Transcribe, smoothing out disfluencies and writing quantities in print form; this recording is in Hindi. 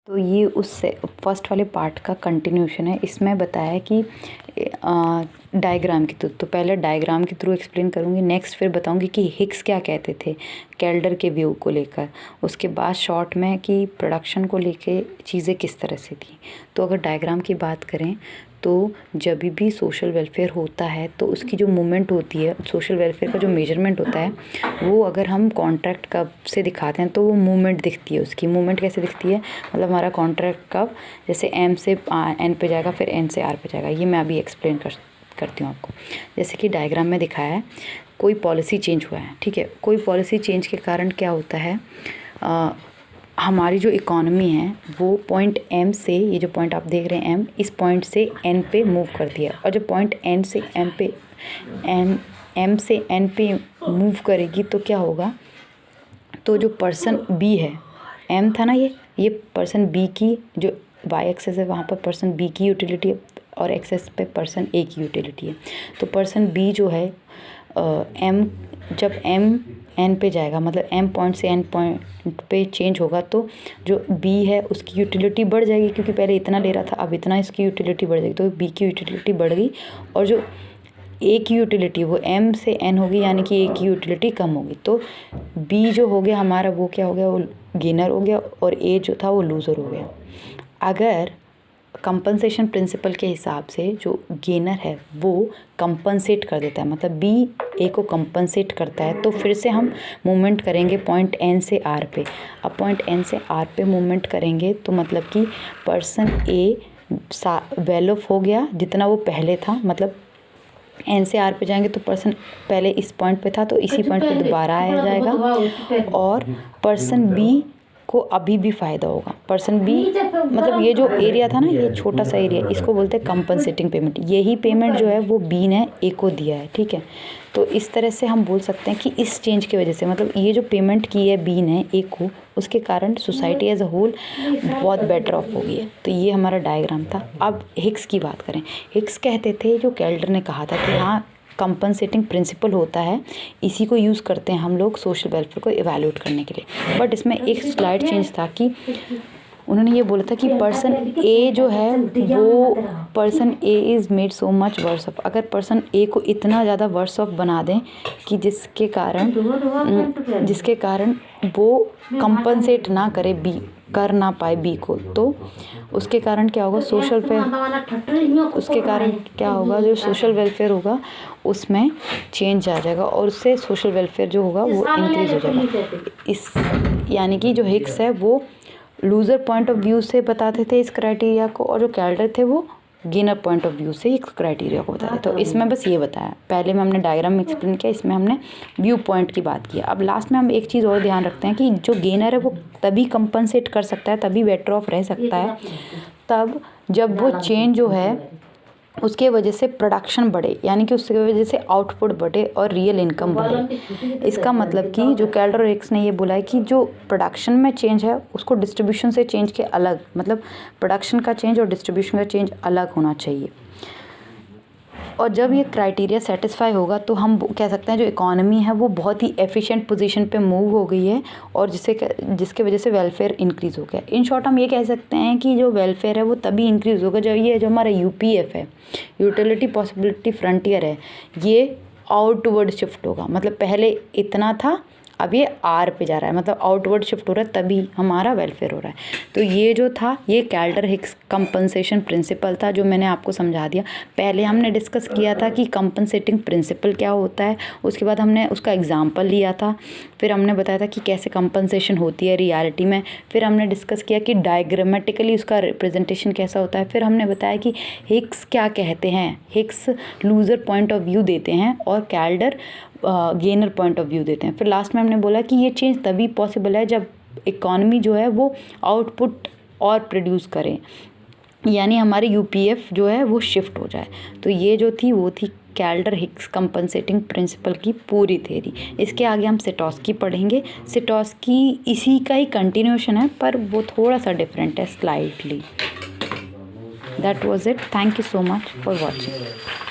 तो ये उससे फर्स्ट वाले पार्ट का कंटिन्यूशन है। इसमें बताया है कि डायग्राम के थ्रू, तो पहले डायग्राम के थ्रू एक्सप्लेन करूँगी, नेक्स्ट फिर बताऊँगी कि हिग्स क्या कहते थे कैल्डर के व्यू को लेकर, उसके बाद शॉर्ट में कि प्रोडक्शन को लेके चीज़ें किस तरह से थी। तो अगर डायग्राम की बात करें तो जब भी सोशल वेलफेयर होता है तो उसकी जो मूवमेंट होती है, सोशल वेलफेयर का जो मेजरमेंट होता है, वो अगर हम कॉन्ट्रैक्ट कब से दिखाते हैं तो वो मूवमेंट दिखती है। उसकी मूवमेंट कैसे दिखती है, मतलब हमारा कॉन्ट्रैक्ट कब जैसे एम से एन पे जाएगा, फिर एन से आर पे जाएगा। ये मैं अभी एक्सप्लेन करती हूँ आपको। जैसे कि डायग्राम में दिखाया है, कोई पॉलिसी चेंज हुआ है, ठीक है। कोई पॉलिसी चेंज के कारण क्या होता है, हमारी जो इकॉनमी है वो पॉइंट एम से, ये जो पॉइंट आप देख रहे हैं एम, इस पॉइंट से एन पे मूव करती है। और जब पॉइंट एन से एम पे एम से एन पे मूव करेगी तो क्या होगा, तो जो पर्सन बी है, एम था ना ये पर्सन बी की जो वाई एक्सेस है, वहाँ पर पर्सन बी की यूटिलिटी है और एक्सेस पे पर्सन ए की यूटिलिटी है। तो पर्सन बी जो है एम, जब एम एन पे जाएगा, मतलब एम पॉइंट से एन पॉइंट पे चेंज होगा, तो जो बी है उसकी यूटिलिटी बढ़ जाएगी, क्योंकि पहले इतना ले रहा था, अब इतना इसकी यूटिलिटी बढ़ जाएगी। तो बी की यूटिलिटी बढ़ गई और जो ए की यूटिलिटी वो एम से एन होगी, यानी कि ए की यूटिलिटी कम होगी। तो बी जो हो गया हमारा, वो क्या हो गया, वो गेनर हो गया और ए जो था वो लूज़र हो गया। अगर कंपनसेशन प्रिंसिपल के हिसाब से जो गेनर है वो कंपनसेट कर देता है, मतलब बी ए को कंपनसेट करता है, तो फिर से हम मूवमेंट करेंगे पॉइंट एन से आर पे। अब पॉइंट एन से आर पे मूवमेंट करेंगे तो मतलब कि पर्सन ए वेल ऑफ हो गया जितना वो पहले था, मतलब एन से आर पे जाएंगे तो पर्सन पहले इस पॉइंट पे था तो इसी पॉइंट पे दोबारा आया जाएगा, और पर्सन बी को अभी भी फ़ायदा होगा। पर्सन बी, मतलब ये जो एरिया था ना, ये छोटा सा एरिया, इसको बोलते हैं कंपनसेटिंग पेमेंट। यही पेमेंट जो है वो बी ने ए को दिया है, ठीक है। तो इस तरह से हम बोल सकते हैं कि इस चेंज की वजह से, मतलब ये जो पेमेंट की है बी ने ए को, उसके कारण सोसाइटी एज अ होल बहुत बेटर ऑफ हो गई है। तो ये हमारा डायग्राम था। अब हिग्स की बात करें, हिग्स कहते थे, जो कैल्डर ने कहा था कि हाँ कंपनसेटिंग प्रिंसिपल होता है, इसी को यूज़ करते हैं हम लोग सोशल वेलफेयर को इवैल्यूएट करने के लिए। बट इसमें एक स्लाइड चेंज था कि उन्होंने ये बोला था कि पर्सन ए जो है वो person A is made so much worse of. अगर पर्सन ए को इतना ज़्यादा वर्स ऑफ बना दें कि जिसके कारण वो कंपनसेट ना करे, बी कर ना पाए बी को, तो उसके कारण क्या होगा, उसके कारण क्या होगा, जो सोशल वेलफेयर होगा उसमें चेंज आ जाएगा और उससे सोशल वेलफेयर जो होगा वो इंक्रीज हो जाएगा। इस यानी कि जो हिग्स है वो लूज़र पॉइंट ऑफ व्यू से बताते थे इस क्राइटेरिया को, और जो कैल्डर थे वो गेनर पॉइंट ऑफ व्यू से इस क्राइटेरिया को बताते। तो इसमें बस ये बताया, पहले में हमने डायग्राम में एक्सप्लेन किया, इसमें हमने व्यू पॉइंट की बात की। अब लास्ट में हम एक चीज़ और ध्यान रखते हैं कि जो गेनर है वो तभी कंपनसेट कर सकता है, तभी बेटर ऑफ रह सकता है तब जब वो चेंज जो है उसके वजह से प्रोडक्शन बढ़े, यानी कि उसके वजह से आउटपुट बढ़े और रियल इनकम बढ़े। इसका मतलब कि जो कैल्डर और हिग्स ने ये बोला है कि जो प्रोडक्शन में चेंज है उसको डिस्ट्रीब्यूशन से चेंज के अलग, मतलब प्रोडक्शन का चेंज और डिस्ट्रीब्यूशन का चेंज अलग होना चाहिए। और जब ये क्राइटेरिया सेटिस्फाई होगा तो हम कह सकते हैं जो इकॉनमी है वो बहुत ही एफिशिएंट पोजीशन पे मूव हो गई है, और जिसके वजह से वेलफेयर इंक्रीज़ हो गया। इन शॉर्ट हम ये कह सकते हैं कि जो वेलफेयर है वो तभी इंक्रीज़ होगा जब ये जो हमारा यूपीएफ है, यूटिलिटी पॉसिबिलिटी फ्रंटियर है, ये आउटवर्ड शिफ्ट होगा। मतलब पहले इतना था, अब ये आर पे जा रहा है, मतलब आउटवर्ड शिफ्ट हो रहा है, तभी हमारा वेलफेयर हो रहा है। तो ये जो था ये कैल्डर हिग्स कंपनसेशन प्रिंसिपल था, जो मैंने आपको समझा दिया। पहले हमने डिस्कस किया था कि कंपनसेटिंग प्रिंसिपल क्या होता है, उसके बाद हमने उसका एग्जांपल लिया था, फिर हमने बताया था कि कैसे कंपनसेशन होती है रियलिटी में, फिर हमने डिस्कस किया कि डायग्रामेटिकली उसका रिप्रेजेंटेशन कैसा होता है, फिर हमने बताया कि हिग्स क्या कहते हैं। Higgs loser point of view देते हैं और Calder gainer point of view देते हैं। फिर लास्ट में हमने बोला कि ये चेंज तभी पॉसिबल है जब इकॉनमी जो है वो आउटपुट और प्रोड्यूस करे, यानी हमारे यूपीएफ जो है वो शिफ्ट हो जाए। तो ये जो थी वो थी कैल्डर हिग्स कंपनसेटिंग प्रिंसिपल की पूरी थ्योरी। इसके आगे हम सेटॉस्की पढ़ेंगे। सेटॉस्की इसी का ही कंटिन्यूशन है, पर वो थोड़ा सा डिफरेंट है slightly. That was it. Thank you so much for watching.